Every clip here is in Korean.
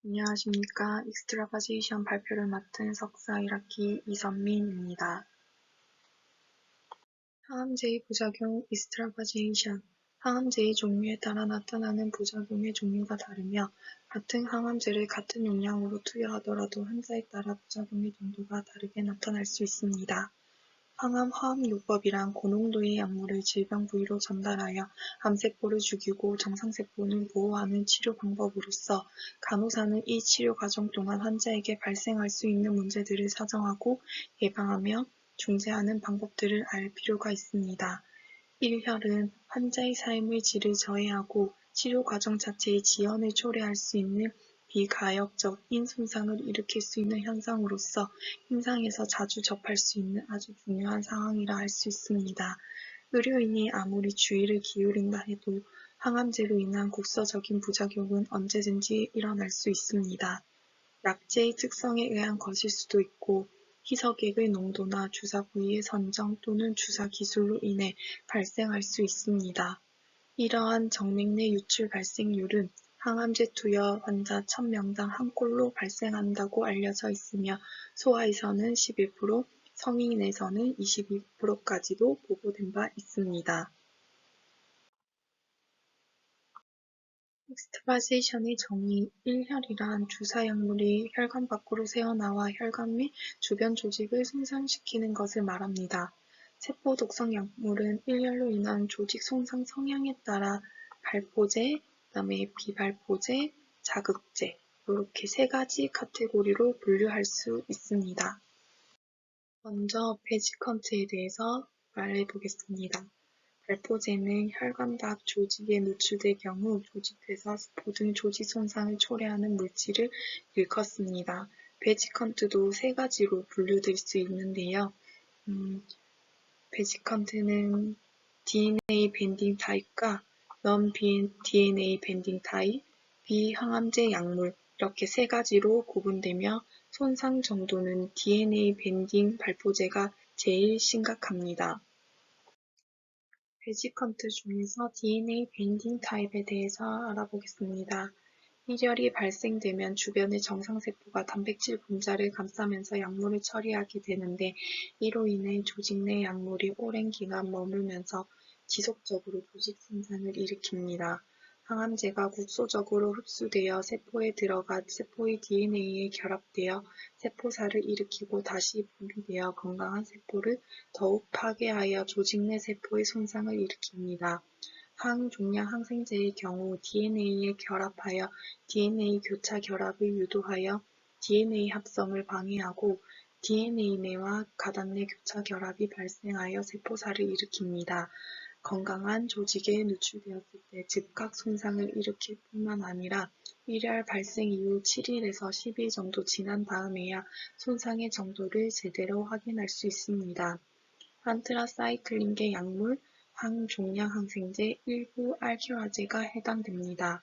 안녕하십니까. 익스트라바제이션 발표를 맡은 석사 1학기 이선민입니다. 항암제의 부작용 익스트라바제이션 항암제의 종류에 따라 나타나는 부작용의 종류가 다르며 같은 항암제를 같은 용량으로 투여하더라도 환자에 따라 부작용의 정도가 다르게 나타날 수 있습니다. 항암 화학요법이란 고농도의 약물을 질병 부위로 전달하여 암세포를 죽이고 정상세포는 보호하는 치료 방법으로서 간호사는 이 치료 과정 동안 환자에게 발생할 수 있는 문제들을 사정하고 예방하며 중재하는 방법들을 알 필요가 있습니다. 1혈은 환자의 삶의 질을 저해하고 치료 과정 자체의 지연을 초래할 수 있는 비가역적인 손상을 일으킬 수 있는 현상으로서 임상에서 자주 접할 수 있는 아주 중요한 상황이라 할 수 있습니다. 의료인이 아무리 주의를 기울인다 해도 항암제로 인한 국소적인 부작용은 언제든지 일어날 수 있습니다. 약제의 특성에 의한 것일 수도 있고 희석액의 농도나 주사 부위의 선정 또는 주사 기술로 인해 발생할 수 있습니다. 이러한 정맥내 유출 발생률은 항암제 투여 환자 1000명당 한 꼴로 발생한다고 알려져 있으며 소아에서는 11%, 성인에서는 22%까지도 보고된 바 있습니다. 익스트라바제이션의 정의 1혈이란 주사 약물이 혈관 밖으로 새어나와 혈관 및 주변 조직을 손상시키는 것을 말합니다. 세포 독성 약물은 1혈로 인한 조직 손상 성향에 따라 발포제, 그다음에 비발포제, 자극제 이렇게 세 가지 카테고리로 분류할 수 있습니다. 먼저 베지컨트에 대해서 말해보겠습니다. 발포제는 혈관 밖 조직에 노출될 경우 조직에서 세포 등 조직 손상을 초래하는 물질을 일컫습니다. 베지컨트도 세 가지로 분류될 수 있는데요. 베지컨트는 DNA 밴딩 타입과 넌 DNA 밴딩 타입, 비항암제 약물 이렇게 세 가지로 구분되며 손상 정도는 DNA 밴딩 발포제가 제일 심각합니다. 베지컨트 중에서 DNA 밴딩 타입에 대해서 알아보겠습니다. 1혈이 발생되면 주변의 정상세포가 단백질 분자를 감싸면서 약물을 처리하게 되는데 이로 인해 조직 내 약물이 오랜 기간 머물면서 지속적으로 조직 손상을 일으킵니다. 항암제가 국소적으로 흡수되어 세포에 들어가 세포의 DNA에 결합되어 세포살을 일으키고 다시 분비되어 건강한 세포를 더욱 파괴하여 조직 내 세포의 손상을 일으킵니다. 항종양 항생제의 경우 DNA에 결합하여 DNA 교차 결합을 유도하여 DNA 합성을 방해하고 DNA 내와 가단 내 교차 결합이 발생하여 세포살을 일으킵니다. 건강한 조직에 누출되었을 때 즉각 손상을 일으킬 뿐만 아니라 1혈 발생 이후 7일에서 10일 정도 지난 다음에야 손상의 정도를 제대로 확인할 수 있습니다. 안트라사이클린계 약물, 항종양 항생제, 일부 알키화제가 해당됩니다.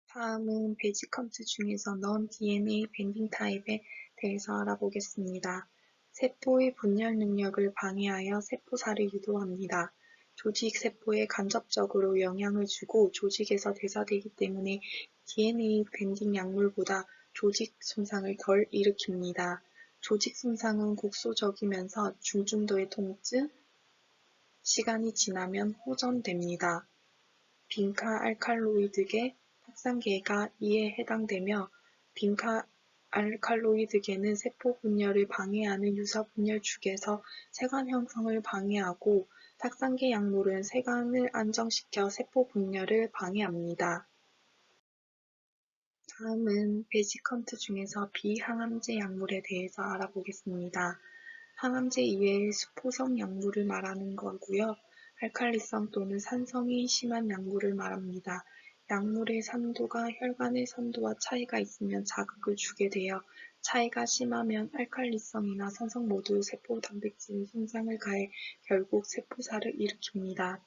다음은 베지컨트 중에서 넌 DNA 밴딩 타입에 대해서 알아보겠습니다. 세포의 분열 능력을 방해하여 세포살을 유도합니다. 조직 세포에 간접적으로 영향을 주고 조직에서 대사되기 때문에 DNA 밴딩 약물보다 조직 손상을 덜 일으킵니다. 조직 손상은 국소적이면서 중증도의 통증, 시간이 지나면 호전됩니다. 빈카 알칼로이드계, 탁산계가 이에 해당되며 빈카 알칼로이드계는 세포 분열을 방해하는 유사 분열 축에서 세관 형성을 방해하고 탁산계 약물은 세관을 안정시켜 세포 분열을 방해합니다. 다음은 베지컨트 중에서 비항암제 약물에 대해서 알아보겠습니다. 항암제 이외의 수포성 약물을 말하는 거고요. 알칼리성 또는 산성이 심한 약물을 말합니다. 약물의 산도가 혈관의 산도와 차이가 있으면 자극을 주게 되어 차이가 심하면 알칼리성이나 산성 모두 세포 단백질에 손상을 가해 결국 세포사를 일으킵니다.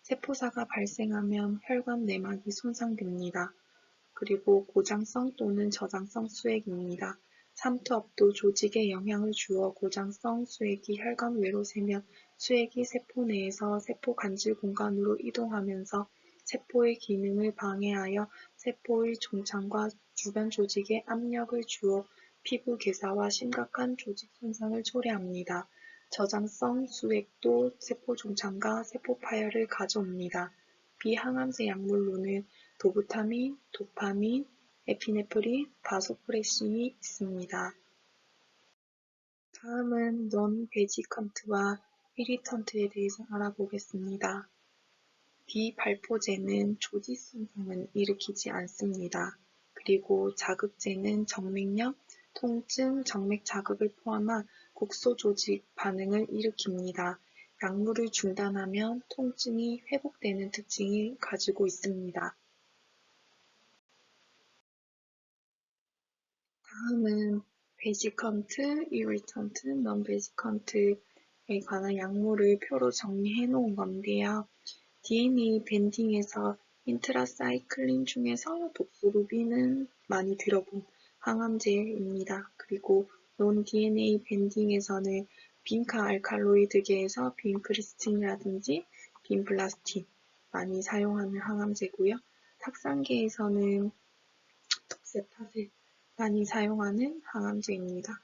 세포사가 발생하면 혈관 내막이 손상됩니다. 그리고 고장성 또는 저장성 수액입니다. 삼투압도 조직에 영향을 주어 고장성 수액이 혈관 외로 새면 수액이 세포 내에서 세포 간질 공간으로 이동하면서 세포의 기능을 방해하여 세포의 종창과 주변 조직에 압력을 주어 피부 괴사와 심각한 조직 손상을 초래합니다. 저장성 수액도 세포 종창과 세포 파열을 가져옵니다. 비항암제 약물로는 도부타민, 도파민, 에피네프린, 바소프레신이 있습니다. 다음은 non-베지컨트와 이리턴트에 대해서 알아보겠습니다. 비발포제는 조직 손상은 일으키지 않습니다. 그리고 자극제는 정맥염, 통증, 정맥 자극을 포함한 국소 조직 반응을 일으킵니다. 약물을 중단하면 통증이 회복되는 특징을 가지고 있습니다. 다음은 베지컨트, 이리턴트, non-베지컨트에 관한 약물을 표로 정리해 놓은 건데요. DNA 밴딩에서 인트라사이클린 중에서 독소루빈은 많이 들어본 항암제입니다. 그리고 논-DNA 밴딩에서는 빈카 알칼로이드계에서 빈크리스틴이라든지 빈블라스틴 많이 사용하는 항암제고요. 탁산계에서는 톡세타제 많이 사용하는 항암제입니다.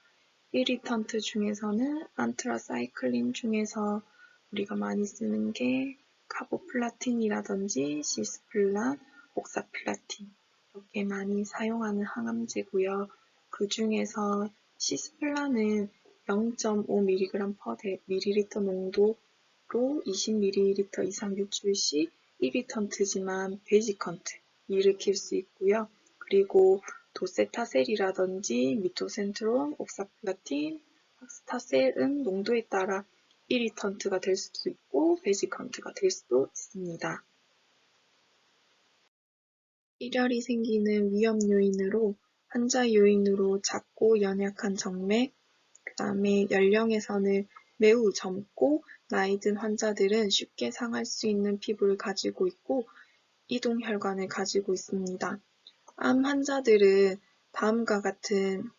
이리턴트 중에서는 안트라사이클린 중에서 우리가 많이 쓰는 게 카보플라틴이라든지 시스플란, 옥사플라틴 이렇게 많이 사용하는 항암제고요. 그 중에서 시스플란은 0.5mg/ml 농도로 20ml 이상 유출 시 이리턴트지만 베지컨트 일으킬 수 있고요. 그리고 도세타셀이라든지 미토센트론, 옥사플라틴, 스타셀은 농도에 따라 이리턴트가 될 수도 있고 베지컨트가 될 수도 있습니다. 일열이 생기는 위험 요인으로 환자 요인으로 작고 연약한 정맥, 그 다음에 연령에서는 매우 젊고 나이 든 환자들은 쉽게 상할 수 있는 피부를 가지고 있고 이동혈관을 가지고 있습니다. 암 환자들은 다음과 같은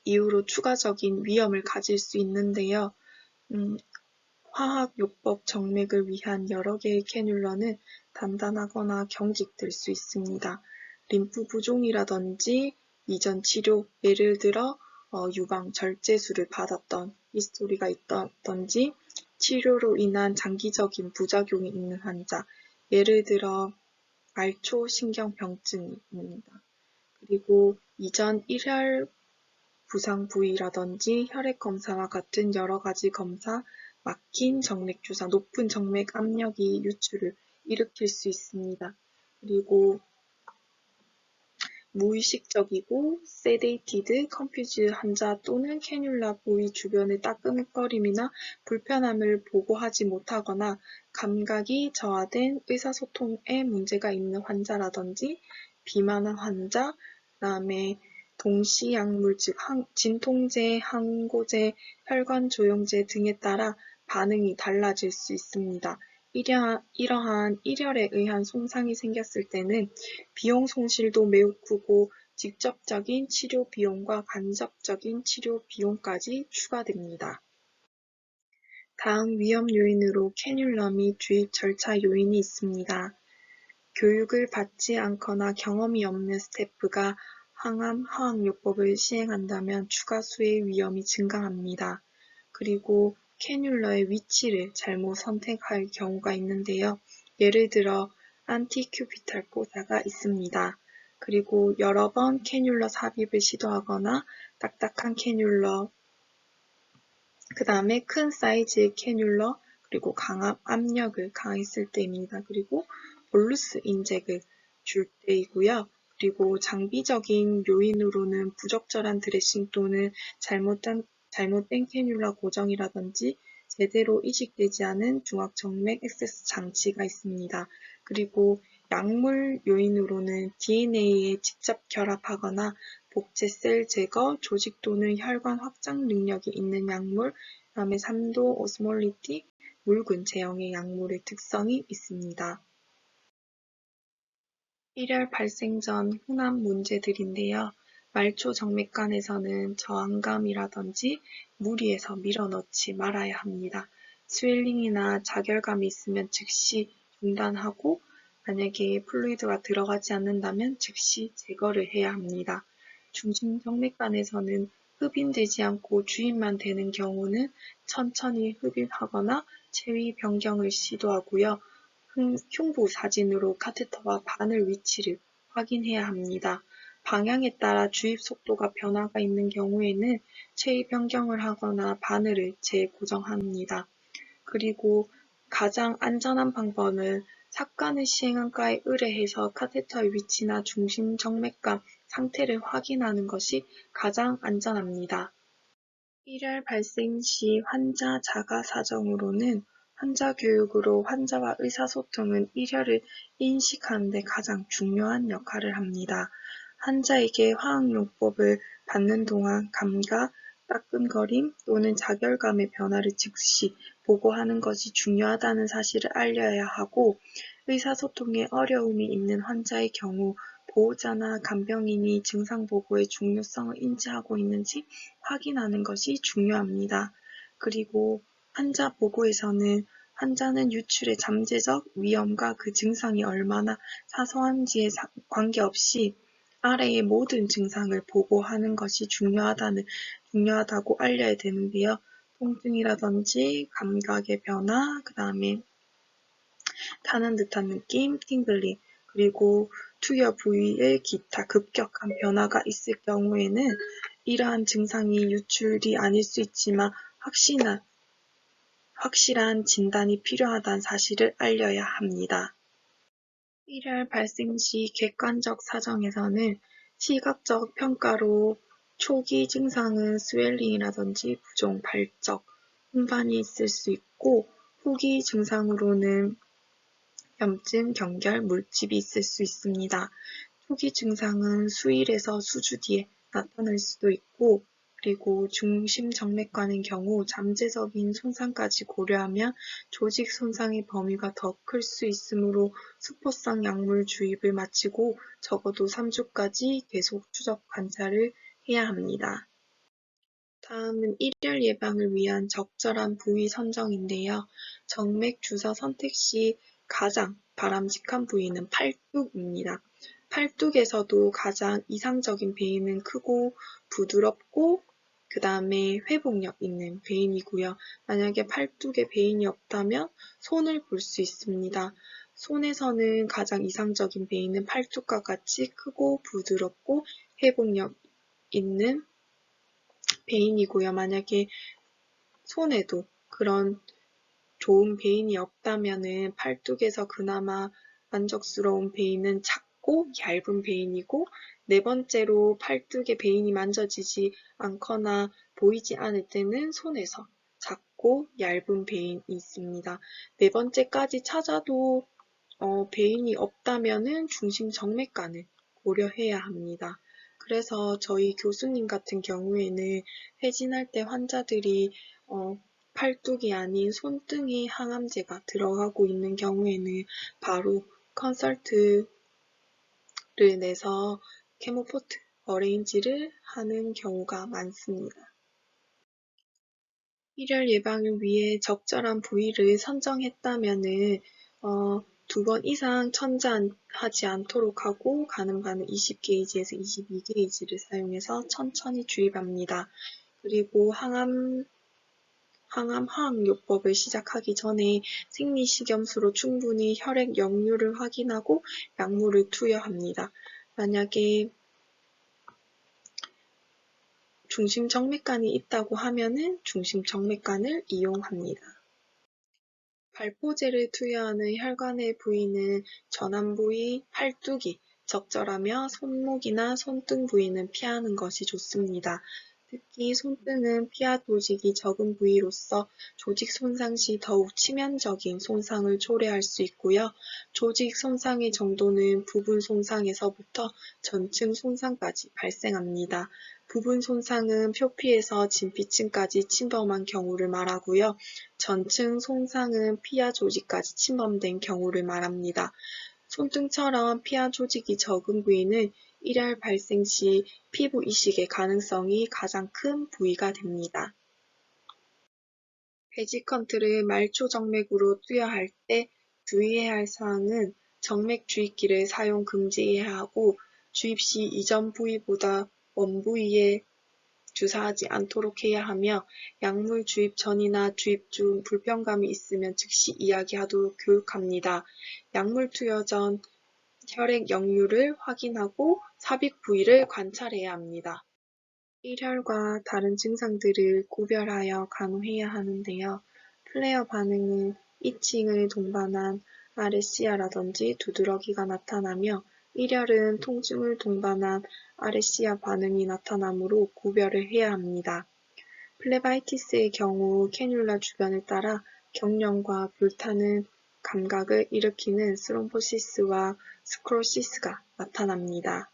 이유로 추가적인 위험을 가질 수 있는데요. 화학요법 정맥을 위한 여러 개의 캐뉼러는 단단하거나 경직될 수 있습니다. 림프 부종이라든지 이전 치료, 예를 들어 유방 절제술을 받았던 히스토리가 있다든지 치료로 인한 장기적인 부작용이 있는 환자, 예를 들어 말초 신경병증입니다. 그리고 이전 일혈 부상 부위라든지 혈액 검사와 같은 여러 가지 검사, 막힌 정맥 주사, 높은 정맥 압력이 유출을 일으킬 수 있습니다. 그리고 무의식적이고 세데이티드, 컨퓨즈 환자 또는 캐뉼라 부위 주변의 따끔거림이나 불편함을 보고하지 못하거나 감각이 저하된 의사소통에 문제가 있는 환자라든지 비만한 환자, 그다음에 동시약물 즉 진통제, 항고제, 혈관조영제 등에 따라 반응이 달라질 수 있습니다. 이러한 일혈에 의한 손상이 생겼을 때는 비용 손실도 매우 크고 직접적인 치료 비용과 간접적인 치료 비용까지 추가됩니다. 다음 위험 요인으로 캐뉼러 및 주입 절차 요인이 있습니다. 교육을 받지 않거나 경험이 없는 스태프가 항암 화학요법을 시행한다면 추가 수의 위험이 증가합니다. 그리고 캐뉼러의 위치를 잘못 선택할 경우가 있는데요. 예를 들어 안티큐비탈 포사가 있습니다. 그리고 여러 번 캐뉼러 삽입을 시도하거나 딱딱한 캐뉼러, 그 다음에 큰 사이즈의 캐뉼러, 그리고 강압 압력을 가했을 때입니다. 그리고 볼루스 인젝을 줄 때이고요. 그리고 장비적인 요인으로는 부적절한 드레싱 또는 잘못된 캐뉼러 고정이라든지 제대로 이식되지 않은 중앙정맥 액세스 장치가 있습니다. 그리고 약물 요인으로는 DNA에 직접 결합하거나 복제셀 제거, 조직 또는 혈관 확장 능력이 있는 약물, 그다음에 3도 오스몰리틱, 묽은 제형의 약물의 특성이 있습니다. 일열 발생 전 흔한 문제들인데요. 말초 정맥관에서는 저항감이라든지 무리해서 밀어넣지 말아야 합니다. 스웰링이나 자결감이 있으면 즉시 중단하고 만약에 플루이드가 들어가지 않는다면 즉시 제거를 해야 합니다. 중심정맥관에서는 흡인되지 않고 주입만 되는 경우는 천천히 흡입하거나 체위 변경을 시도하고요. 흉부 사진으로 카테터와 바늘 위치를 확인해야 합니다. 방향에 따라 주입 속도가 변화가 있는 경우에는 체위 변경을 하거나 바늘을 재고정합니다. 그리고 가장 안전한 방법은 삭관을 시행한 과에 의뢰해서 카테터의 위치나 중심 정맥관 상태를 확인하는 것이 가장 안전합니다. 일열 발생 시 환자 자가 사정으로는 환자 교육으로 환자와 의사소통은 일열을 인식하는 데 가장 중요한 역할을 합니다. 환자에게 화학요법을 받는 동안 감각, 따끔거림 또는 자결감의 변화를 즉시 보고하는 것이 중요하다는 사실을 알려야 하고 의사소통에 어려움이 있는 환자의 경우 보호자나 간병인이 증상 보고의 중요성을 인지하고 있는지 확인하는 것이 중요합니다. 그리고 환자 보고에서는 환자는 유출의 잠재적 위험과 그 증상이 얼마나 사소한지에 관계없이 아래의 모든 증상을 보고하는 것이 중요하다고 알려야 되는데요. 통증이라든지 감각의 변화, 그 다음에 타는 듯한 느낌, 팅글링, 그리고 투여 부위의 기타 급격한 변화가 있을 경우에는 이러한 증상이 유출이 아닐 수 있지만 확실한 진단이 필요하다는 사실을 알려야 합니다. 일열 발생 시 객관적 사정에서는 시각적 평가로 초기 증상은 스웰링이라든지 부종, 발적, 홍반이 있을 수 있고 후기 증상으로는 염증, 경결, 물집이 있을 수 있습니다. 초기 증상은 수일에서 수주 뒤에 나타날 수도 있고 그리고 중심정맥관의 경우 잠재적인 손상까지 고려하면 조직 손상의 범위가 더 클 수 있으므로 수포성 약물 주입을 마치고 적어도 3주까지 계속 추적 관찰을 해야 합니다. 다음은 일열 예방을 위한 적절한 부위 선정인데요. 정맥 주사 선택 시 가장 바람직한 부위는 팔뚝입니다. 팔뚝에서도 가장 이상적인 베인은 크고 부드럽고 그 다음에 회복력 있는 베인이고요. 만약에 팔뚝에 베인이 없다면 손을 볼 수 있습니다. 손에서는 가장 이상적인 베인은 팔뚝과 같이 크고 부드럽고 회복력 있는 베인이고요. 만약에 손에도 그런 좋은 베인이 없다면은 팔뚝에서 그나마 만족스러운 베인은 작고 얇은 베인이고 네 번째로 팔뚝에 베인이 만져지지 않거나 보이지 않을 때는 손에서 작고 얇은 베인이 있습니다. 네 번째까지 찾아도 베인이 없다면은 중심 정맥관을 고려해야 합니다. 그래서 저희 교수님 같은 경우에는 회진할 때 환자들이 팔뚝이 아닌 손등에 항암제가 들어가고 있는 경우에는 바로 컨설트를 내서 케모포트 어레인지를 하는 경우가 많습니다. 일열 예방을 위해 적절한 부위를 선정했다면은 2번 이상 천장하지 않도록 하고 가능한 20게이지에서 22게이지를 사용해서 천천히 주입합니다. 그리고 항암 화학요법을 시작하기 전에 생리식염수로 충분히 혈액 역류를 확인하고 약물을 투여합니다. 만약에 중심정맥관이 있다고 하면은 중심정맥관을 이용합니다. 발포제를 투여하는 혈관의 부위는 전환 부위, 팔뚝이 적절하며 손목이나 손등 부위는 피하는 것이 좋습니다. 특히 손등은 피하 조직이 적은 부위로서 조직 손상 시 더욱 치명적인 손상을 초래할 수 있고요. 조직 손상의 정도는 부분 손상에서부터 전층 손상까지 발생합니다. 부분 손상은 표피에서 진피층까지 침범한 경우를 말하고요. 전층 손상은 피하 조직까지 침범된 경우를 말합니다. 손등처럼 피하 조직이 적은 부위는 일열 발생 시 피부 이식의 가능성이 가장 큰 부위가 됩니다. 베지컨트를 말초 정맥으로 투여할 때 주의해야 할 사항은 정맥 주입기를 사용 금지해야 하고 주입 시 이전 부위보다 먼 부위에 주사하지 않도록 해야 하며 약물 주입 전이나 주입 중 불편감이 있으면 즉시 이야기하도록 교육합니다. 약물 투여 전 혈액 역류를 확인하고 삽입 부위를 관찰해야 합니다. 일혈과 다른 증상들을 구별하여 간호해야 하는데요. 플레어 반응은 이칭을 동반한 아레시아라든지 두드러기가 나타나며 일혈은 통증을 동반한 아레시아 반응이 나타나므로 구별을 해야 합니다. 플레바이티스의 경우 캐뉼라 주변을 따라 경련과 불타는 감각을 일으키는 스롬보시스와 스크로시스가 나타납니다.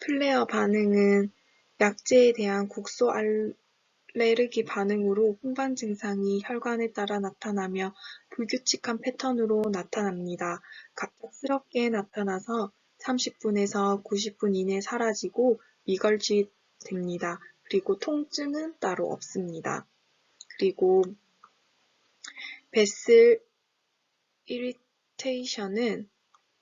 플레어 반응은 약제에 대한 국소 알레르기 반응으로 홍반 증상이 혈관에 따라 나타나며 불규칙한 패턴으로 나타납니다. 갑작스럽게 나타나서 30분에서 90분 이내 사라지고 미걸짓됩니다. 그리고 통증은 따로 없습니다. 그리고 베슬 이리테이션은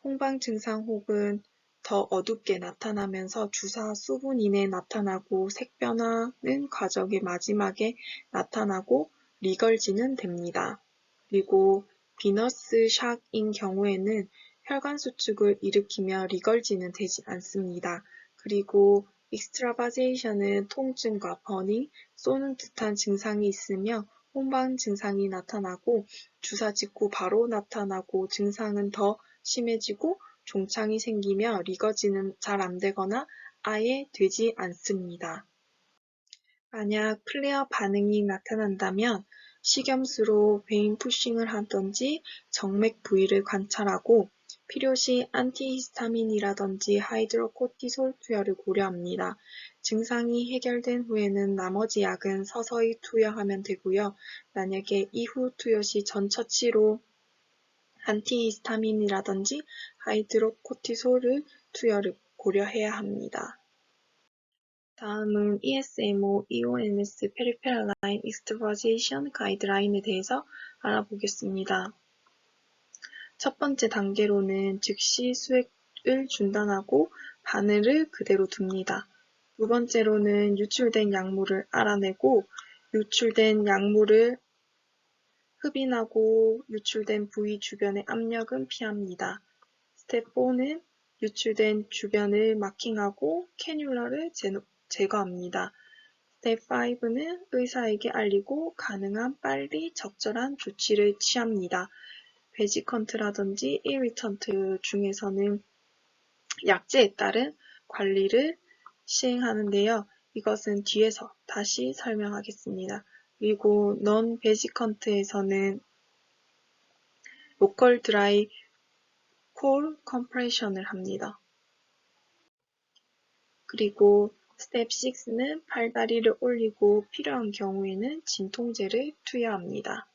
홍방 증상 혹은 더 어둡게 나타나면서 주사 수분 이내에 나타나고 색변화는 과정의 마지막에 나타나고 리걸지는 됩니다. 그리고 비너스 샥인 경우에는 혈관 수축을 일으키며 리걸지는 되지 않습니다. 그리고 익스트라바제이션은 통증과 버닝, 쏘는 듯한 증상이 있으며 홍방 증상이 나타나고 주사 직후 바로 나타나고 증상은 더 심해지고 종창이 생기며 리거지는 잘 안되거나 아예 되지 않습니다. 만약 플레어 반응이 나타난다면 식염수로 베인 푸싱을 하든지 정맥 부위를 관찰하고 필요시 안티히스타민이라든지 하이드로코티솔 투여를 고려합니다. 증상이 해결된 후에는 나머지 약은 서서히 투여하면 되고요. 만약에 이후 투여 시 전 처치로 안티히스타민이라든지 하이드로코티솔을 투여를 고려해야 합니다. 다음은 ESMO, EONS 페리페럴 라인 익스트라바제이션 가이드라인에 대해서 알아보겠습니다. 첫 번째 단계로는 즉시 수액을 중단하고 바늘을 그대로 둡니다. 두 번째로는 유출된 약물을 알아내고 유출된 약물을 흡인하고 유출된 부위 주변의 압력은 피합니다. 스텝 4는 유출된 주변을 마킹하고 캐뉼라를 제거합니다. 스텝 5는 의사에게 알리고 가능한 빨리 적절한 조치를 취합니다. 베지컨트라든지 이리턴트 중에서는 약제에 따른 관리를 시행하는데요. 이것은 뒤에서 다시 설명하겠습니다. 그리고 넌 베지컨트에서는 로컬 드라이 콜 컴프레션을 합니다. 그리고 스텝 6는 팔다리를 올리고 필요한 경우에는 진통제를 투여합니다.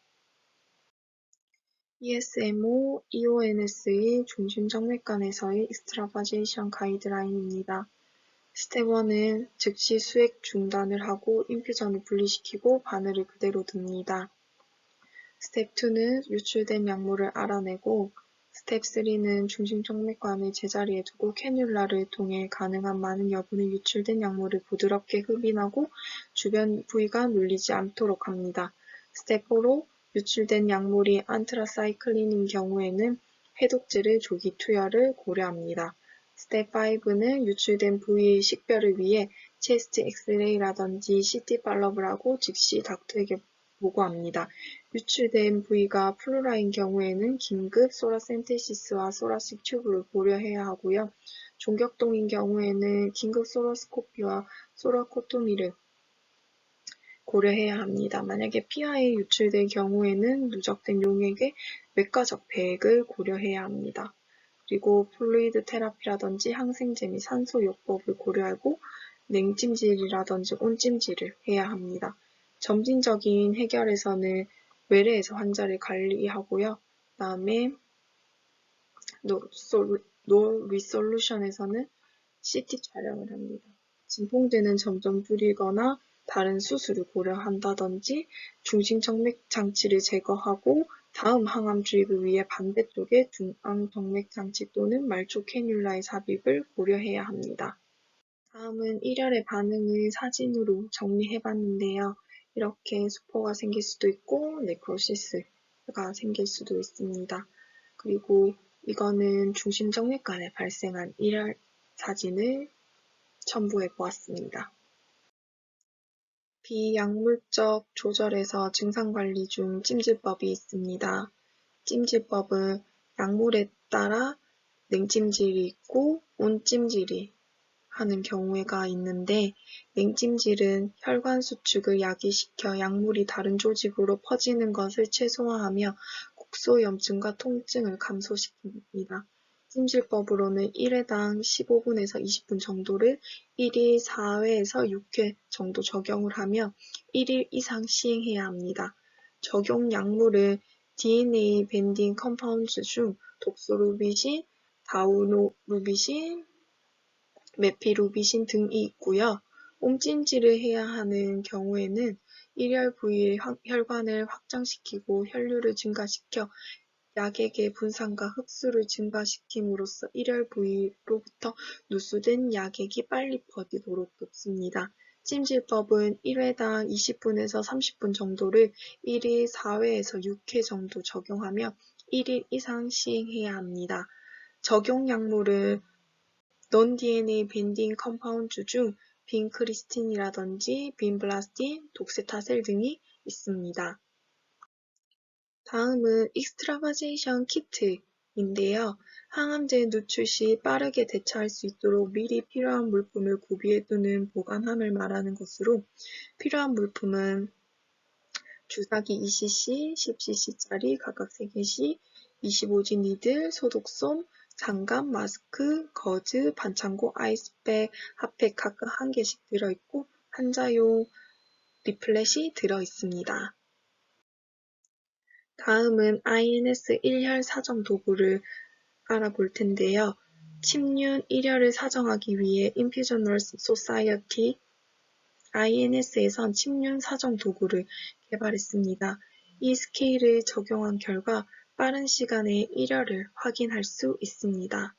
ESMO, EONS의 중심정맥관에서의 익스트라바제이션 가이드라인입니다. 스텝 1은 즉시 수액 중단을 하고 인퓨전을 분리시키고 바늘을 그대로 둡니다. 스텝 2는 유출된 약물을 알아내고 스텝 3는 중심정맥관을 제자리에 두고 캐뉼라를 통해 가능한 많은 여분의 유출된 약물을 부드럽게 흡인하고 주변 부위가 눌리지 않도록 합니다. 스텝 4로 유출된 약물이 안트라사이클린인 경우에는 해독제를 조기 투여를 고려합니다. 스텝 5는 유출된 부위의 식별을 위해 체스트 엑스레이라든지 CT 팔로우를 하고 즉시 닥터에게 보고합니다. 유출된 부위가 플루라인 경우에는 긴급 소라센테시스와 소라식 튜브를 고려해야 하고요. 종격동인 경우에는 긴급 소로스코피와 소라코토미를 고려해야 합니다. 만약에 피하에 유출된 경우에는 누적된 용액의 외과적 배액을 고려해야 합니다. 그리고 플루이드 테라피라든지 항생제 및 산소 요법을 고려하고 냉찜질이라든지 온찜질을 해야 합니다. 점진적인 해결에서는 외래에서 환자를 관리하고요. 다음에 노 리솔루션에서는 CT 촬영을 합니다. 진통제는 점점 줄이거나 다른 수술을 고려한다든지 중심정맥 장치를 제거하고 다음 항암 주입을 위해 반대쪽에 중앙정맥 장치 또는 말초 캐뉼라의 삽입을 고려해야 합니다. 다음은 일혈의 반응을 사진으로 정리해봤는데요. 이렇게 수포가 생길 수도 있고 네크로시스가 생길 수도 있습니다. 그리고 이거는 중심정맥관에 발생한 일혈 사진을 첨부해 보았습니다. 비약물적 조절에서 증상관리 중 찜질법이 있습니다. 찜질법은 약물에 따라 냉찜질이 있고 온찜질이 하는 경우가 있는데 냉찜질은 혈관 수축을 야기시켜 약물이 다른 조직으로 퍼지는 것을 최소화하며 국소염증과 통증을 감소시킵니다. 찜질법으로는 1회당 15분에서 20분 정도를 1일 4회에서 6회 정도 적용을 하며 1일 이상 시행해야 합니다. 적용 약물은 DNA 밴딩 컴파운드 중 독소루비신, 다우루비신, 메피루비신 등이 있고요. 온찜질을 해야 하는 경우에는 일혈 부위의 혈관을 확장시키고 혈류를 증가시켜 약액의 분산과 흡수를 증가시킴으로써 일혈 부위로부터 누수된 약액이 빨리 퍼지도록 돕습니다. 찜질법은 1회당 20분에서 30분 정도를 1일 4회에서 6회 정도 적용하며 1일 이상 시행해야 합니다. 적용 약물은 non-DNA 밴딩 컴파운드 중 빈크리스틴이라든지 빈블라스틴, 독세타셀 등이 있습니다. 다음은 익스트라바제이션 키트인데요. 항암제 누출 시 빠르게 대처할 수 있도록 미리 필요한 물품을 구비해두는 보관함을 말하는 것으로 필요한 물품은 주사기 2cc, 10cc짜리 각각 3개씩, 25G 니들, 소독솜, 장갑, 마스크, 거즈, 반창고, 아이스백, 핫팩 각각 1개씩 들어있고 환자용 리플렛이 들어있습니다. 다음은 INS 1혈 사정 도구를 알아볼 텐데요. 침륜 1혈을 사정하기 위해 Infusion Nurse Society INS에선 침륜 사정 도구를 개발했습니다. 이 스케일을 적용한 결과 빠른 시간에 1혈을 확인할 수 있습니다.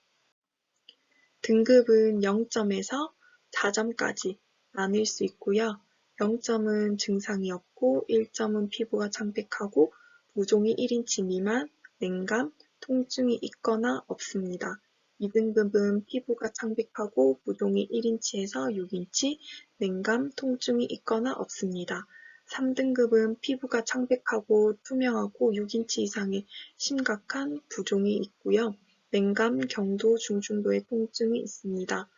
등급은 0점에서 4점까지 나뉠 수 있고요. 0점은 증상이 없고 1점은 피부가 창백하고 부종이 1인치 미만, 냉감, 통증이 있거나 없습니다. 2등급은 피부가 창백하고 부종이 1인치에서 6인치, 냉감, 통증이 있거나 없습니다. 3등급은 피부가 창백하고 투명하고 6인치 이상의 심각한 부종이 있고요. 냉감, 경도, 중증도의 통증이 있습니다.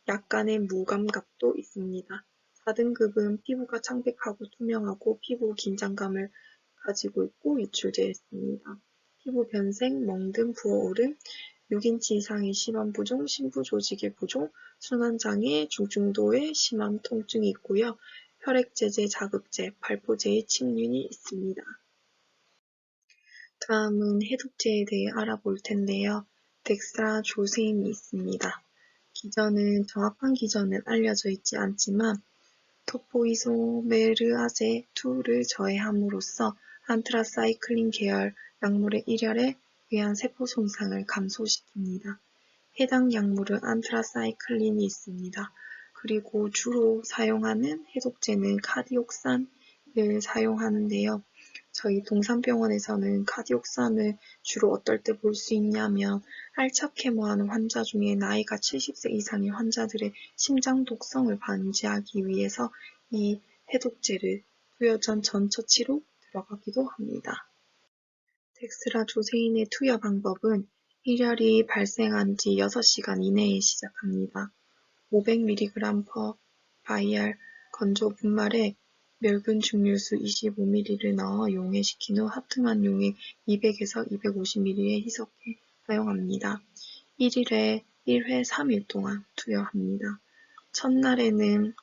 약간의 무감각도 있습니다. 4등급은 피부가 창백하고 투명하고 피부 긴장감을 가지고 있고 유출되어 있습니다. 피부 변색, 멍듦, 부어오름, 6인치 이상의 심한 부종, 심부 조직의 부종, 순환장애, 중증도의 심한 통증이 있고요. 혈액제제, 자극제, 발포제의 침륜이 있습니다. 다음은 해독제에 대해 알아볼 텐데요. 덱스트라조세인이 있습니다. 기전은 정확한 기전은 알려져 있지 않지만 토포이소메르아제 2를 저해함으로써 안트라사이클린 계열 약물의 일혈에 의한 세포 손상을 감소시킵니다. 해당 약물은 안트라사이클린이 있습니다. 그리고 주로 사용하는 해독제는 카디옥산을 사용하는데요. 저희 동산병원에서는 카디옥산을 주로 어떨 때 볼 수 있냐면 알차 케모하는 환자 중에 나이가 70세 이상의 환자들의 심장 독성을 방지하기 위해서 이 해독제를 투여전 전 처치로 들어가기도 합니다. 덱스트라조세인의 투여 방법은 일혈이 발생한 지 6시간 이내에 시작합니다. 500mg 바이알 건조 분말에 멸균 증류수 25ml를 넣어 용해시킨 후 합성한 용액 200에서 250ml에 희석해 사용합니다. 1일에 1회 3일 동안 투여합니다. 첫날에는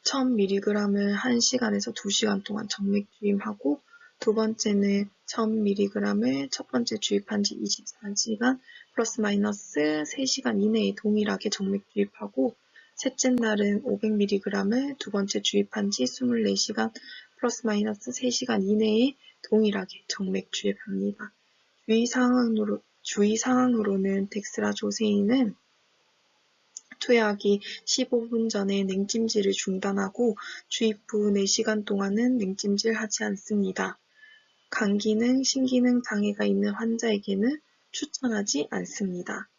1000mg을 1시간에서 2시간 동안 정맥 주입하고 두 번째는 1000mg을 첫 번째 주입한 지 24시간 플러스 마이너스 3시간 이내에 동일하게 정맥 주입하고 셋째 날은 500mg을 두 번째 주입한 지 24시간 +- 3시간 이내에 동일하게 정맥 주입합니다. 주의사항으로는 덱스라조세인은 투여하기 15분 전에 냉찜질을 중단하고 주입 후 4시간 동안은 냉찜질하지 않습니다. 간기능, 신기능 장애가 있는 환자에게는 추천하지 않습니다.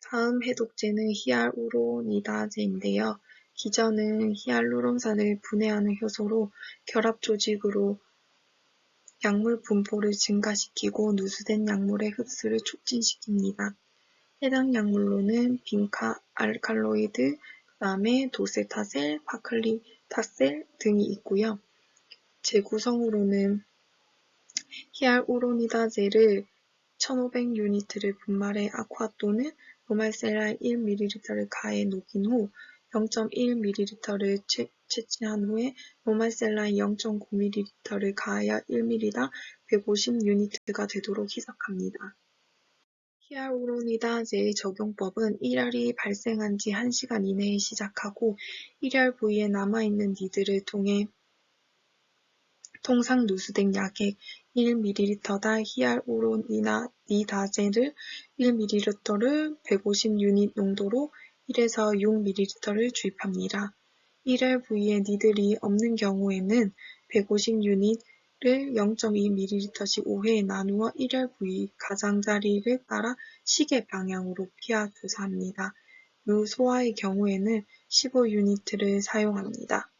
다음 해독제는 히알우로니다제인데요. 기전은 히알루론산을 분해하는 효소로 결합 조직으로 약물 분포를 증가시키고 누수된 약물의 흡수를 촉진시킵니다. 해당 약물로는 빈카 알칼로이드, 그다음에 도세타셀, 파클리타셀 등이 있고요. 재구성으로는 히알우로니다제를 1500유니트를 분말해 아쿠아 또는 노말셀라에 1ml를 가해 녹인 후 0.1ml를 채취한 후에 노말셀라에 0.9ml를 가하여 1ml당 150유니트가 되도록 희석합니다. 히알우로니다제의 적용법은 일열이 발생한 지 1시간 이내에 시작하고 일열 부위에 남아있는 니들을 통해 통상 누수된 약액 1ml당 히알우로니다제를 1ml를 150유닛 농도로 1에서 6ml를 주입합니다. 일열 부위에 니들이 없는 경우에는 150유닛을 0.2ml씩 5회에 나누어 일열 부위 가장자리를 따라 시계 방향으로 피하 주사합니다. 유소화의 경우에는 15유닛을 사용합니다.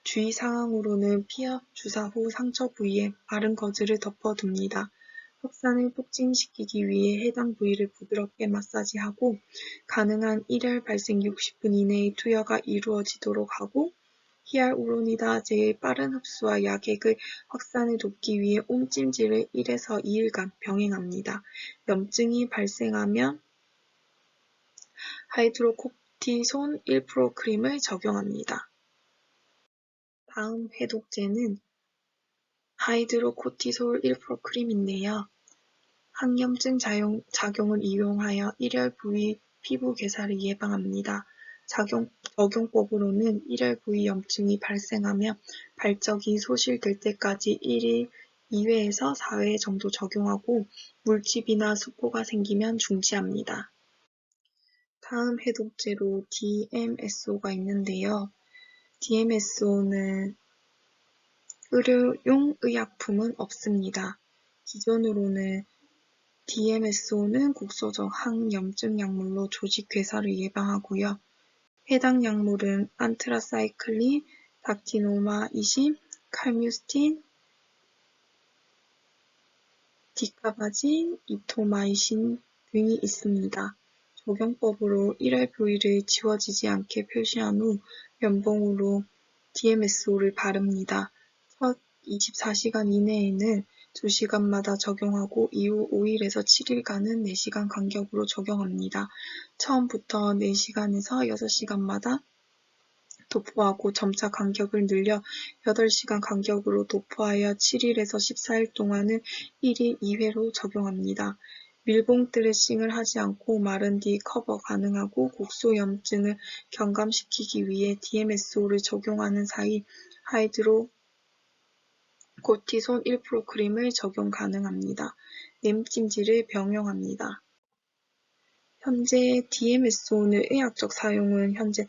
주의사항으로는 피하 주사 후 상처 부위에 마른 거즈를 덮어둡니다. 확산을 촉진시키기 위해 해당 부위를 부드럽게 마사지하고 가능한 일열 발생 60분 이내에 투여가 이루어지도록 하고 히알우로니다제의 빠른 흡수와 약액의 확산을 돕기 위해 옴찜질을 1에서 2일간 병행합니다. 염증이 발생하면 하이드로코티손 1%크림을 적용합니다. 다음 해독제는 하이드로코티솔 1%크림인데요. 항염증 작용을 이용하여 일열 부위 피부 괴사를 예방합니다. 적용법으로는 일열 부위 염증이 발생하며 발적이 소실될 때까지 1일 2회에서 4회 정도 적용하고 물집이나 수포가 생기면 중지합니다. 다음 해독제로 DMSO가 있는데요. DMSO는 의료용 의약품은 없습니다. 기존으로는 DMSO는 국소적 항염증 약물로 조직 괴사를 예방하고요. 해당 약물은 안트라사이클린, 닥티노마이신, 칼뮤스틴, 디카바진, 이토마이신 등이 있습니다. 적용법으로 일열 부위를 지워지지 않게 표시한 후 면봉으로 DMSO를 바릅니다. 첫 24시간 이내에는 2시간마다 적용하고 이후 5일에서 7일간은 4시간 간격으로 적용합니다. 처음부터 4시간에서 6시간마다 도포하고 점차 간격을 늘려 8시간 간격으로 도포하여 7일에서 14일 동안은 1일 2회로 적용합니다. 밀봉 드레싱을 하지 않고 마른 뒤 커버 가능하고 국소염증을 경감시키기 위해 DMSO를 적용하는 사이 하이드로 코티손 1%크림을 적용 가능합니다. 냉찜질을 병용합니다. 현재 DMSO의 의학적 사용은 현재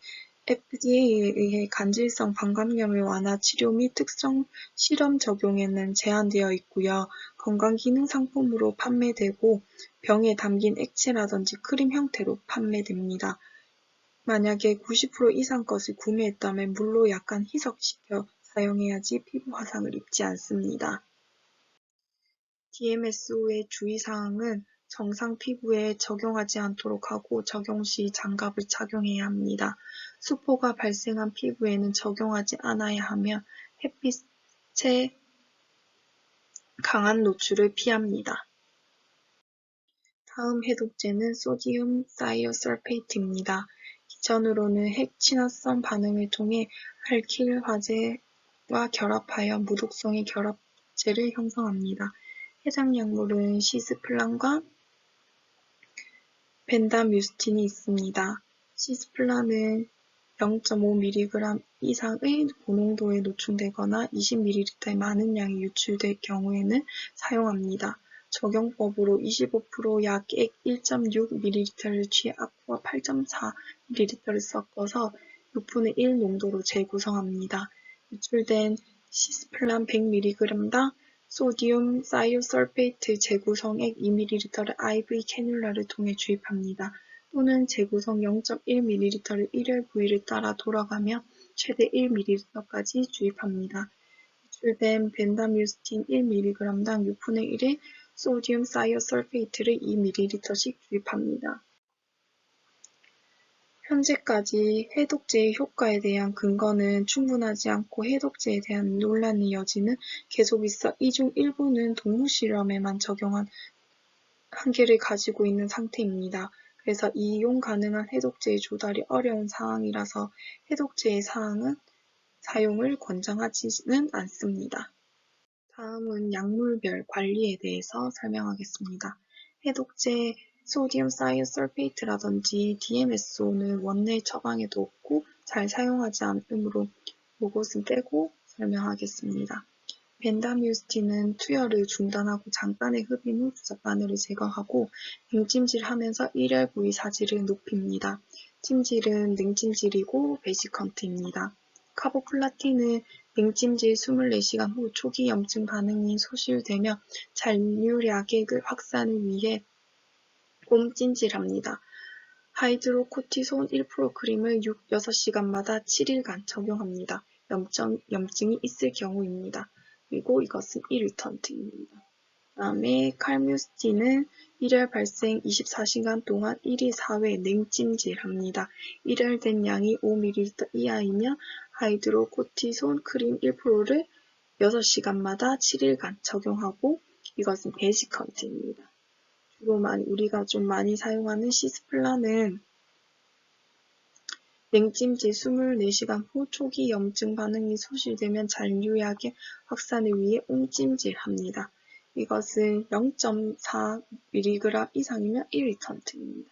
FDA에 의해 간질성 방광염을 완화 치료 및 특정 실험 적용에는 제한되어 있고요. 건강기능상품으로 판매되고 병에 담긴 액체라든지 크림 형태로 판매됩니다. 만약에 90% 이상 것을 구매했다면 물로 약간 희석시켜 사용해야지 피부 화상을 입지 않습니다. DMSO의 주의사항은 정상 피부에 적용하지 않도록 하고 적용 시 장갑을 착용해야 합니다. 수포가 발생한 피부에는 적용하지 않아야 하며 햇빛의 강한 노출을 피합니다. 다음 해독제는 소디움 사이오설페이트입니다. 기전으로는 핵친화성 반응을 통해 알킬 화제와 결합하여 무독성의 결합제를 형성합니다. 해당 약물은 시스플란과 벤다뮤스틴이 있습니다. 시스플라는 0.5mg 이상의 고농도에 노출되거나 20ml의 많은 양이 유출될 경우에는 사용합니다. 적용법으로 25% 약액 1.6ml를 취해 아쿠아 8.4ml를 섞어서 6분의 1 농도로 재구성합니다. 유출된 시스플란 100mg당 소디움 사이오설페이트 재구성액 2ml를 IV 캐뉼라를 통해 주입합니다. 또는 재구성 0.1ml를 일열 부위를 따라 돌아가며 최대 1ml까지 주입합니다. 유출된 벤다뮤스틴 1mg당 6분의 1의 소디움 사이오설페이트를 2ml씩 주입합니다. 현재까지 해독제의 효과에 대한 근거는 충분하지 않고 해독제에 대한 논란의 여지는 계속 있어 이 중 일부는 동물 실험에만 적용한 한계를 가지고 있는 상태입니다. 그래서 이용 가능한 해독제의 조달이 어려운 상황이라서 해독제의 사용을 권장하지는 않습니다. 다음은 약물별 관리에 대해서 설명하겠습니다. 해독제 소디움 사이오설페이트라든지 DMSO는 원내 처방에도 없고 잘 사용하지 않으므로 요것은 빼고 설명하겠습니다. 벤다뮤스틴은 투여를 중단하고 잠깐의 흡인 후 주사 바늘을 제거하고 냉찜질하면서 일열 부위 사질을 높입니다. 찜질은 냉찜질이고 베지컨트입니다. 카보플라틴은 냉찜질 24시간 후 초기 염증 반응이 소실되며 잔류약액의 확산을 위해 옴찜질합니다. 하이드로코티손 1%그램을 6시간마다 7일간 적용합니다. 염증이 있을 경우입니다. 그리고 이것은 이리턴트입니다. 다음에 칼뮤스틴은 일열 발생 24시간 동안 1일 4회 냉찜질합니다. 일열된 양이 5ml 이하이며 하이드로코티손 크림 1%를 6시간마다 7일간 적용하고 이것은 베지컨트입니다. 주로 우리가 좀 많이 사용하는 시스플라는 냉찜질 24시간 후 초기 염증 반응이 소실되면 잔류약의 확산을 위해 옹찜질합니다. 이것은 0.4mg 이상이면 이리턴트입니다.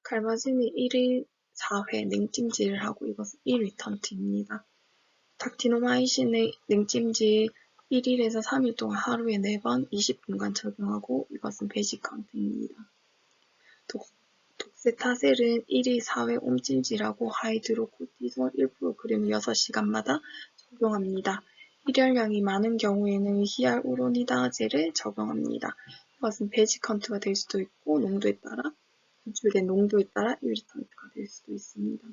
갈마진이 1일 4회 냉찜질을 하고 이것은 이리턴트입니다. 닥티노마이신의 냉찜질 1일에서 3일 동안 하루에 4번 20분간 적용하고 이것은 베지컨트입니다. 독세타셀은 1일 4회 옴찜질하고 하이드로코티손 1%그램 6시간마다 적용합니다. 일열량이 많은 경우에는 히알우로니다제를 적용합니다. 이것은 베지컨트가 될 수도 있고 유출된 농도에 따라 이리턴트가 될 수도 있습니다.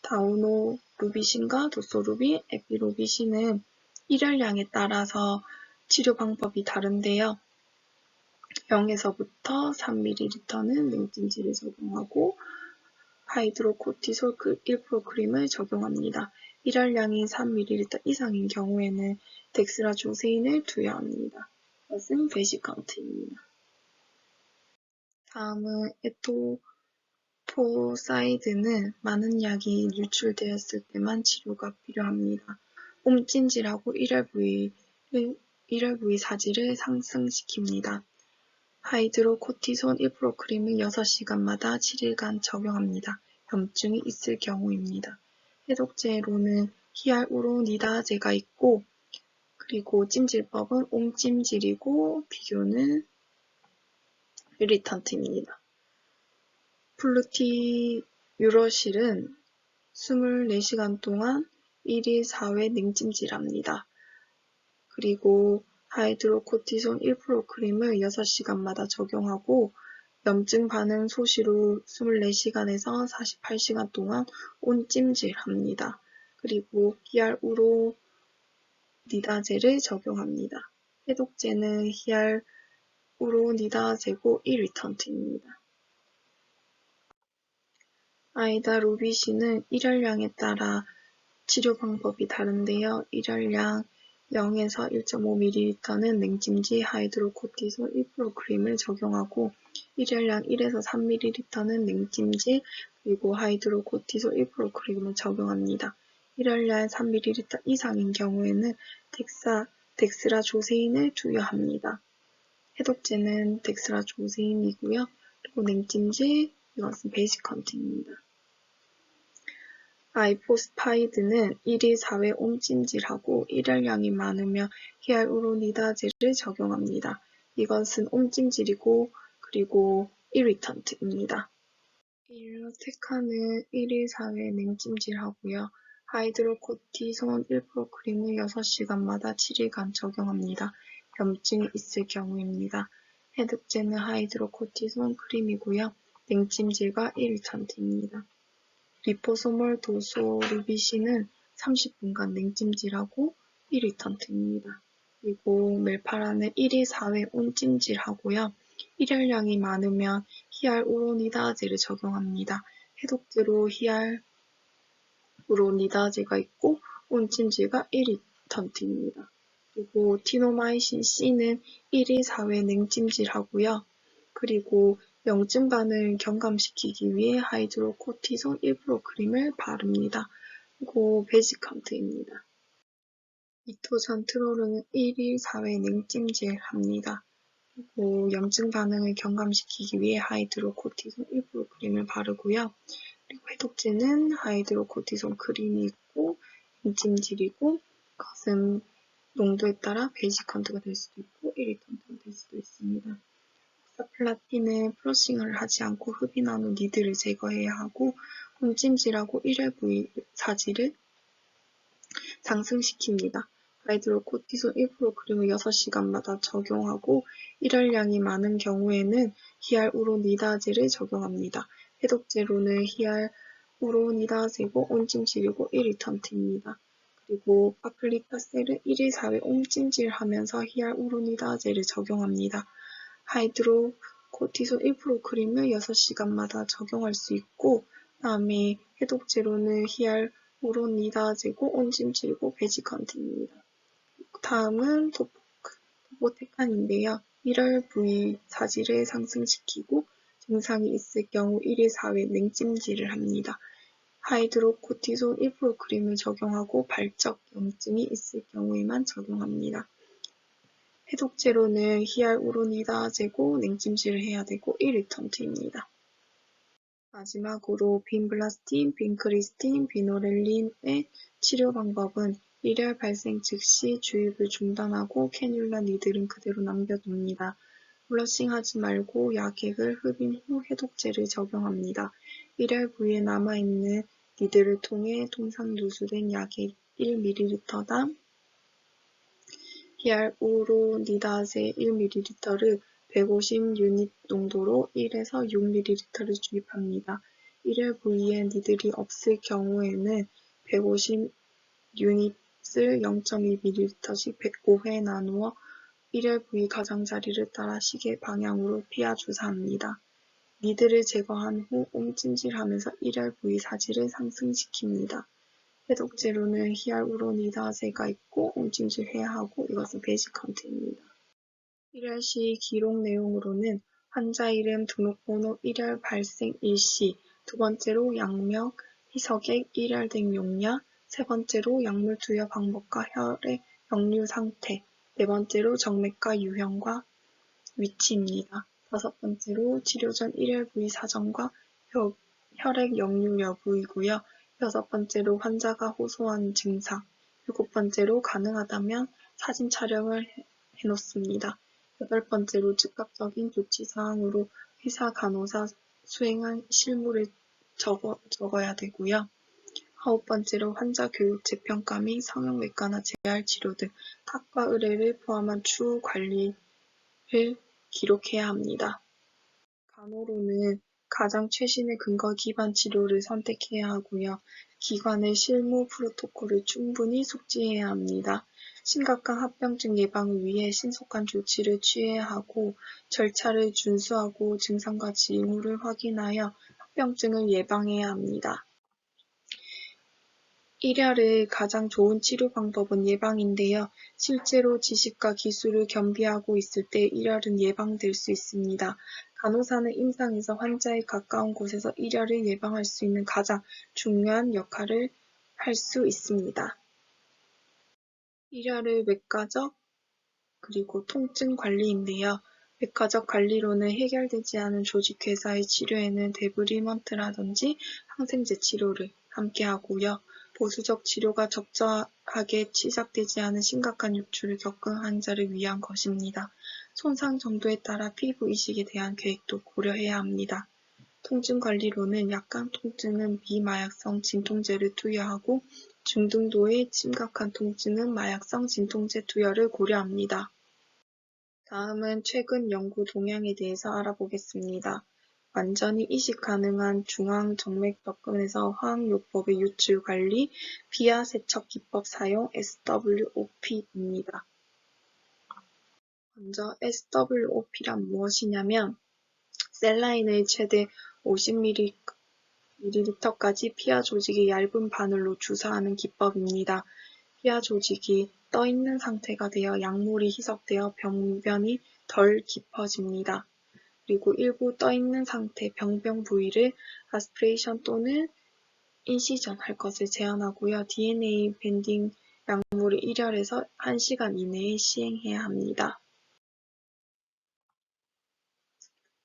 다우노루비신과 도소루빈, 에피로비신은 일열량에 따라서 치료 방법이 다른데요. 0에서부터 3ml는 냉찜질을 적용하고 하이드로코티솔 1%그램을 적용합니다. 일열량이 3ml 이상인 경우에는 덱스라조세인을 투여합니다. 이것은 베지컨트입니다. 다음은 에토포사이드는 많은 약이 유출되었을 때만 치료가 필요합니다. 옴찜질하고 일열 부위 사질을 상승시킵니다. 하이드로코티손 1%그램을 6시간마다 7일간 적용합니다. 염증이 있을 경우입니다. 해독제로는 히알우로니다제가 있고 그리고 찜질법은 옴찜질이고 비교는 이리턴트입니다. 플루티유러실은 24시간 동안 1일 4회 냉찜질합니다. 그리고 하이드로코티손 1%그램을 6시간마다 적용하고 염증 반응 소실 후 24시간에서 48시간 동안 온찜질합니다. 그리고 히알우로니다제를 적용합니다. 해독제는 히알우로니다제고 이리턴트입니다. 아이다루비신은 일열량에 따라 치료 방법이 다른데요. 일열량 0에서 1.5ml는 냉찜질 하이드로코티솔 1%그램을 적용하고 일열량 1에서 3ml는 냉찜질 그리고 하이드로코티솔 1%그램을 적용합니다. 일열량 3ml 이상인 경우에는 덱스라조세인을 투여합니다. 해독제는 덱스라조세인이고요. 그리고 냉찜질 이것은 베이직 헌팅입니다. 아이포스파이드는 1일 4회 옴찜질하고 일혈량이 많으며 히알우로니다제를 적용합니다. 이것은 옴찜질이고 그리고 이리턴트입니다. 일로테카는 1일 4회 냉찜질하고요. 하이드로코티손 1% 크림을 6시간마다 7일간 적용합니다. 염증이 있을 경우입니다. 해독제는 하이드로코티손 크림이고요. 냉찜질과 이리턴트입니다. 리포소몰 도소르비신은 30분간 냉찜질하고 이리턴트입니다. 그리고 멜파라는 1일 4회 온찜질하고요. 일혈량이 많으면 히알우로니다제를 적용합니다. 해독제로 히알우로니다제가 있고 온찜질과 이리턴트입니다. 그리고 티노마이신 C는 1일 4회 냉찜질하고요. 그리고 염증 반응을 경감시키기 위해 하이드로코티손 1% 크림을 바릅니다. 그리고 베지컨트입니다. 이토전트롤은 1일 4회 냉찜질 합니다. 그리고 염증 반응을 경감시키기 위해 하이드로코티손 1% 크림을 바르고요. 그리고 해독제는 하이드로코티손 크림이 있고 냉찜질이고 그것은 농도에 따라 베이직컨트가 될 수도 있고 이리턴트가 될 수도 있습니다. 옥사플라틴은 플러싱을 하지 않고 흡인한 후 니드를 제거해야 하고 홈찜질하고 일회 부위 사지를 상승시킵니다. 하이드로코티손 1% 크림을 6시간마다 적용하고 일혈량이 많은 경우에는 히알우로니다제를 적용합니다. 해독제로는 히알우로니다제고 온찜질이고 이리턴트입니다. 그리고 파플리타셀은 1일 4회 옴찜질하면서 히알우로니다제를 적용합니다. 하이드로코티손 1% 크림을 6시간마다 적용할 수 있고 다음에 해독제로는 히알우로니다제고 온찜질이고 베지컨트입니다. 다음은 토보테칸인데요. 1월 부위 사지를 상승시키고 증상이 있을 경우 1일 4회 냉찜질을 합니다. 하이드로코티손 1% 크림을 적용하고 발적 염증이 있을 경우에만 적용합니다. 해독제로는 히알우로니다제고 냉찜질을 해야 되고 이리턴트입니다. 마지막으로 빈블라스틴, 빈크리스틴, 비노렐린의 치료 방법은 일열 발생 즉시 주입을 중단하고 캐뉼라 니들은 그대로 남겨둡니다. 플러싱하지 말고 약액을 흡인 후 해독제를 적용합니다. 일열 부위에 남아있는 니들을 통해 통상 누수된 약액 1ml당 히알우로니다제 1ml를 150유닛 농도로 1에서 6ml를 주입합니다. 일열 부위에 니들이 없을 경우에는 150유닛을 0.2ml씩 105회 나누어 일열 부위 가장자리를 따라 시계 방향으로 피하 주사합니다. 니들을 제거한 후 옴찜질하면서 일열 부위 사지를 상승시킵니다. 해독제로는 히알우로니다제가 있고 옴찜질해야 하고 이것은 베이직컨트입니다. 일열 시 기록 내용으로는 환자 이름, 등록번호, 일열 발생 일시, 두 번째로 양력, 희석액, 일열된 용량, 세 번째로 약물 투여 방법과 혈액 역류 상태, 네 번째로 정맥과 유형과 위치입니다. 다섯 번째로 치료 전 일열 부위 사정과 혈액 역류 여부이고요. 여섯 번째로 환자가 호소한 증상, 일곱 번째로 가능하다면 사진 촬영을 해놓습니다. 여덟 번째로 즉각적인 조치 사항으로 의사, 간호사 수행한 실무를 적어야 되고요. 아홉 번째로 환자 교육, 재평가 및 성형외과나 재활 치료 등 탁과 의뢰를 포함한 추후 관리를 기록해야 합니다. 간호로는 가장 최신의 근거 기반 치료를 선택해야 하고요. 기관의 실무 프로토콜을 충분히 숙지해야 합니다. 심각한 합병증 예방을 위해 신속한 조치를 취해야 하고 절차를 준수하고 증상과 징후를 확인하여 합병증을 예방해야 합니다. 일열의 가장 좋은 치료 방법은 예방인데요. 실제로 지식과 기술을 겸비하고 있을 때 일열은 예방될 수 있습니다. 간호사는 임상에서 환자에 가까운 곳에서 일열을 예방할 수 있는 가장 중요한 역할을 할 수 있습니다. 일열의 외과적 그리고 통증 관리인데요. 외과적 관리로는 해결되지 않은 조직회사의 치료에는 데브리먼트라든지 항생제 치료를 함께하고요. 보수적 치료가 적절하게 시작되지 않은 심각한 육출을 겪은 환자를 위한 것입니다. 손상 정도에 따라 피부 이식에 대한 계획도 고려해야 합니다. 통증 관리로는 약간 통증은 비마약성 진통제를 투여하고 중등도의 심각한 통증은 마약성 진통제 투여를 고려합니다. 다음은 최근 연구 동향에 대해서 알아보겠습니다. 완전히 이식 가능한 중앙정맥 접근에서 화학요법의 유출 관리, 비하 세척 기법 사용 SWOP입니다. 먼저 SWOP란 무엇이냐면 셀라인의 최대 50ml까지 피하 조직의 얇은 바늘로 주사하는 기법입니다. 피하 조직이 떠있는 상태가 되어 약물이 희석되어 병변이 덜 깊어집니다. 그리고 일부 떠있는 상태 병변 부위를 아스피레이션 또는 인시전 할 것을 제한하고요. DNA 밴딩 약물을 1혈에서 1시간 이내에 시행해야 합니다.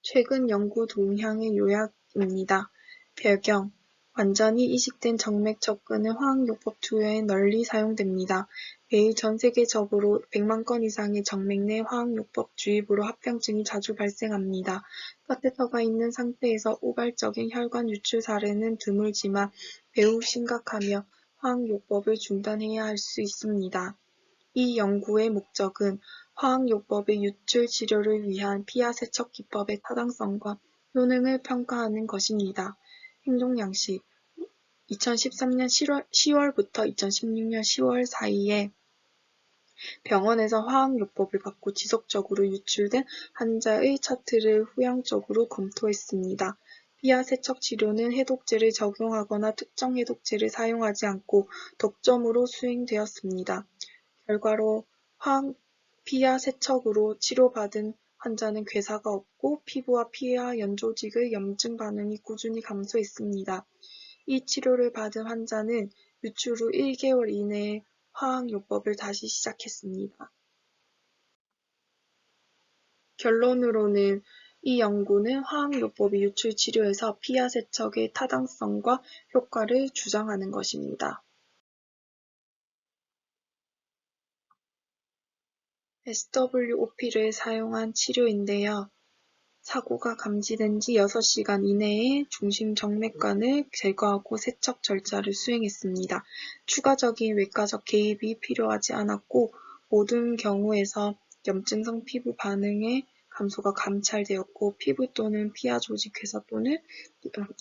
최근 연구 동향의 요약입니다. 배경 완전히 이식된 정맥 접근은 화학요법 투여에 널리 사용됩니다. 매일 전 세계적으로 100만 건 이상의 정맥 내 화학요법 주입으로 합병증이 자주 발생합니다. 카테터가 있는 상태에서 우발적인 혈관 유출 사례는 드물지만 매우 심각하며 화학요법을 중단해야 할 수 있습니다. 이 연구의 목적은 화학요법의 유출 치료를 위한 피하 세척 기법의 타당성과 효능을 평가하는 것입니다. 행동양식 2013년 10월부터 2016년 10월 사이에 병원에서 화학요법을 받고 지속적으로 유출된 환자의 차트를 후향적으로 검토했습니다. 피하 세척 치료는 해독제를 적용하거나 특정 해독제를 사용하지 않고 독점으로 수행되었습니다. 결과로 피하 세척으로 치료받은 환자는 괴사가 없고 피부와 피하 연조직의 염증 반응이 꾸준히 감소했습니다. 이 치료를 받은 환자는 유출 후 1개월 이내에 화학요법을 다시 시작했습니다. 결론으로는 이 연구는 화학요법의 유출 치료에서 피하 세척의 타당성과 효과를 주장하는 것입니다. SWOP를 사용한 치료인데요. 사고가 감지된 지 6시간 이내에 중심 정맥관을 제거하고 세척 절차를 수행했습니다. 추가적인 외과적 개입이 필요하지 않았고 모든 경우에서 염증성 피부 반응의 감소가 감찰되었고 피부 또는 피하 조직 회사 또는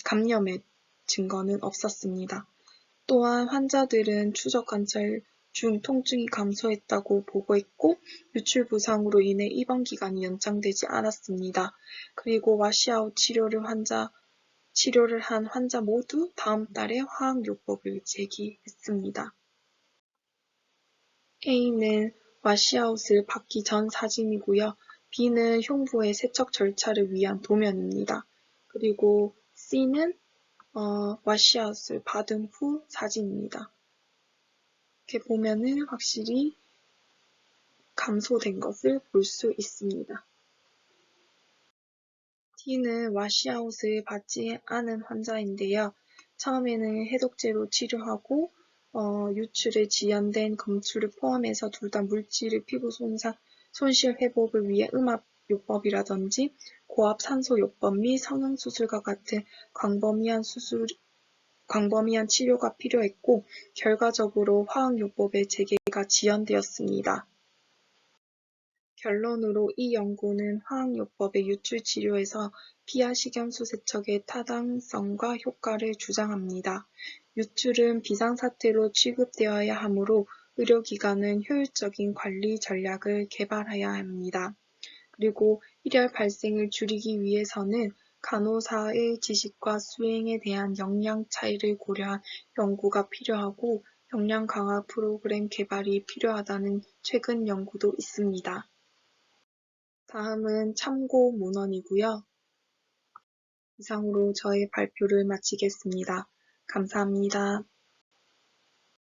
감염의 증거는 없었습니다. 또한 환자들은 추적 관찰 중 통증이 감소했다고 보고했고 유출 부상으로 인해 입원 기간이 연장되지 않았습니다. 그리고 와시아웃 치료를 한 환자 모두 다음 달에 화학요법을 제기했습니다. A는 와시아웃을 받기 전 사진이고요. B는 흉부의 세척 절차를 위한 도면입니다. 그리고 C는 와시아웃을 받은 후 사진입니다. 이렇게 보면은 확실히 감소된 것을 볼 수 있습니다. D는 와시아웃을 받지 않은 환자인데요. 처음에는 해독제로 치료하고 유출에 지연된 검출을 포함해서 둘 다 물질의 피부 손실 회복을 위해 음압요법이라든지 고압 산소요법 및 성형수술과 같은 광범위한 치료가 필요했고 결과적으로 화학요법의 재개가 지연되었습니다. 결론으로 이 연구는 화학요법의 유출 치료에서 피하 식염수 세척의 타당성과 효과를 주장합니다. 유출은 비상사태로 취급되어야 하므로 의료기관은 효율적인 관리 전략을 개발해야 합니다. 그리고 일열 발생을 줄이기 위해서는 간호사의 지식과 수행에 대한 역량 차이를 고려한 연구가 필요하고 역량 강화 프로그램 개발이 필요하다는 최근 연구도 있습니다. 다음은 참고 문헌이고요. 이상으로 저의 발표를 마치겠습니다. 감사합니다.